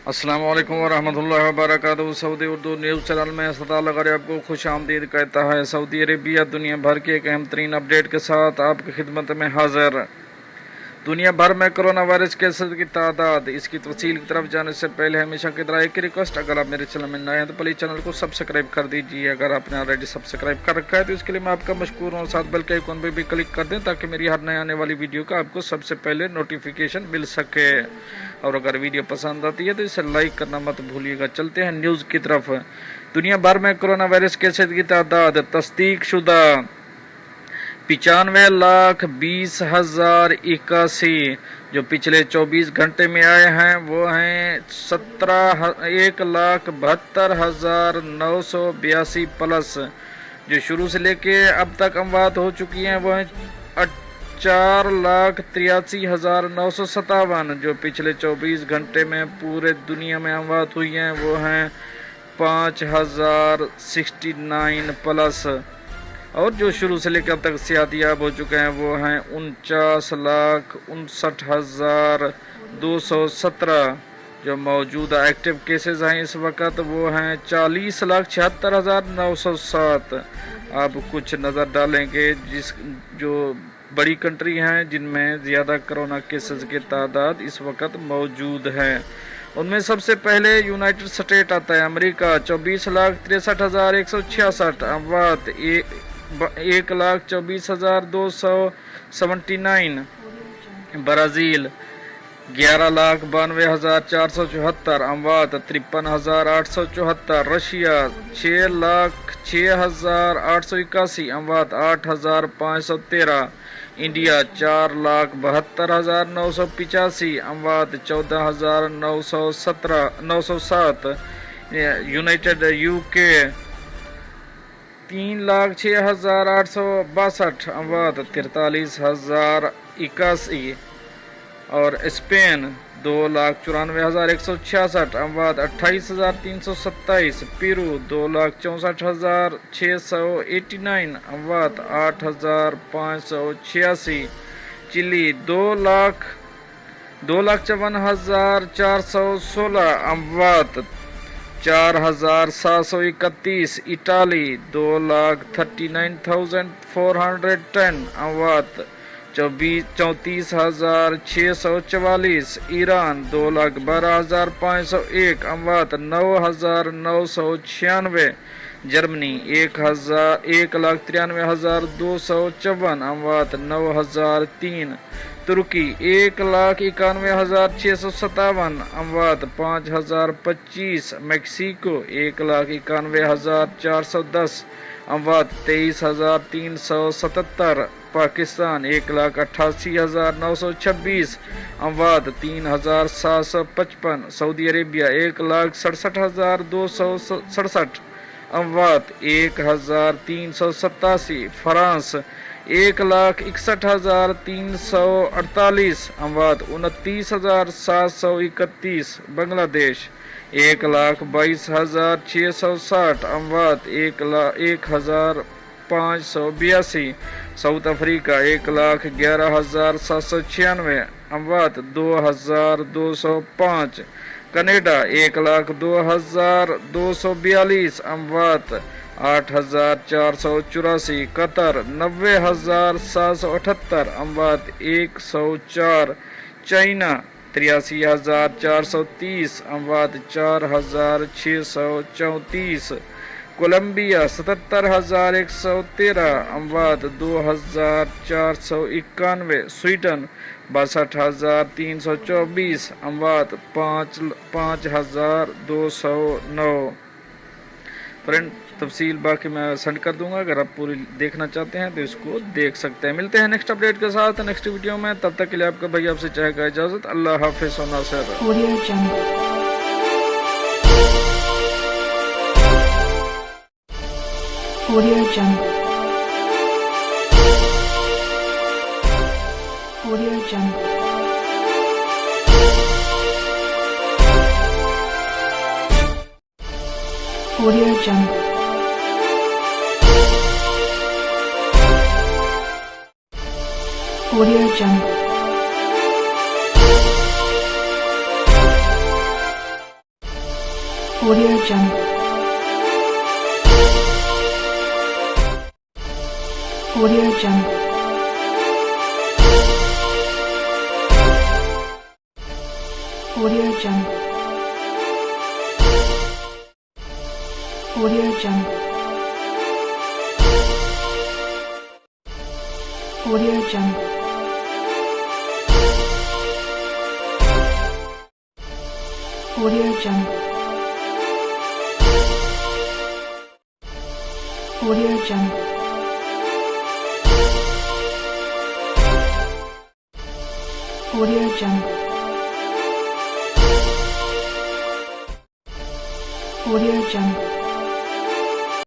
अस्सलाम वालेकुम वरहमतुल्लाहि वबरकातुहू। सऊदी उर्दू न्यूज़ चैनल में सत्तार लघारी आपको खुश आमदीद कहता है। सऊदी अरेबिया दुनिया भर के एक अहम तरीन अपडेट के साथ आपकी खिदमत में हाजिर। दुनिया भर में कोरोना वायरस केसेस की तादाद, इसकी तफसील की तरफ जाने से पहले हमेशा की तरह एक रिक्वेस्ट, अगर आप मेरे चैनल में नए हैं तो प्लीज़ चैनल को सब्सक्राइब कर दीजिए। अगर आपने ऑलरेडी सब्सक्राइब कर रखा है तो इसके लिए मैं आपका मशकूर हूँ। साथ बेल के आइकॉन पर भी क्लिक कर दें ताकि मेरी हर नए आने वाली वीडियो का आपको सबसे पहले नोटिफिकेशन मिल सके। और अगर वीडियो पसंद आती है तो इसे लाइक करना मत भूलिएगा। चलते हैं न्यूज़ की तरफ। दुनिया भर में कोरोना वायरस केसेस की तादाद तस्दीक शुदा 95,20,081 जो पिछले 24 घंटे में आए हैं वो हैं 1,72,982 प्लस। जो शुरू से लेके अब तक अमवात हो चुकी हैं वो हैं 4,83,957। जो पिछले 24 घंटे में पूरे दुनिया में अमवात हुई हैं वो हैं 5,069 प्लस। और जो शुरू से लेकर अब तक सेहतियाब हो चुके हैं वो हैं 49,59,217। जो मौजूदा एक्टिव केसेस हैं इस वक्त वो हैं 40,76,907। अब कुछ नज़र डालेंगे जो बड़ी कंट्री हैं जिनमें ज़्यादा कोरोना केसेस की तादाद इस वक्त मौजूद है। उनमें सबसे पहले यूनाइटेड स्टेट आता है। अमेरिका 24,63,166 अमवात, 1,24,279। ब्राज़ील 11,92,474 अमवात, 53,874। रशिया 6,06,881 अमवात, 8,513। इंडिया 4,72,985 अमवात, 14,907। यूनाइटेड यूके 3,06,862 अमवात, 43,081। और स्पेन 2,94,166 अमवात, 28,327। पेरू 2,64,689 अमवात, 8,586। चिली 2,54,416 अमवात, 4,731। इटाली 2,39,410 अमवात, 34,644। ईरान 2,12,501 अमवात, 9,996। जर्मनी 1,93,254 अमवात, 9,003। तुर्की 1,91,657 अमवात, 5,025। मैक्सिको 1,91,410 अमवात, 23,377। पाकिस्तान 1,88,926 अमवात, 3,755। सऊदी अरेबिया 1,67,267 अमवात, 1,387। फ्रांस 1,61,348 अमवात, 29,731। बांग्लादेश 1,22,660 अमवात, 1,0582। साउथ अफ्रीका 1,11,796 अमवात, 2,205। कनाडा 1,02,242 अमवात, 8,484। कतर 90,778 अमवात, 104। चाइना 83,430 अमवात, 4,634। कोलंबिया 77,113 अमवात, 2,491। स्वीडन 62,324 अमवात, 5,209। फ्रेंड तफसील बाकी मैं सेंड कर दूंगा, अगर आप पूरी देखना चाहते हैं तो इसको देख सकते हैं। मिलते हैं नेक्स्ट अपडेट के साथ नेक्स्ट वीडियो में। तब तक के लिए आपका भाई आपसे चाहेगा इजाज़त। अल्लाह हाफिज़ व Nasir. Audio Jungle. Audio Jungle. Audio Jungle. Audio Jungle. Audio Jungle. Audio Jungle. Audio Jungle. Audio Jungle. Audio Jungle. Audio Jungle. Audio Jungle. Audio Jungle. Audio Jungle.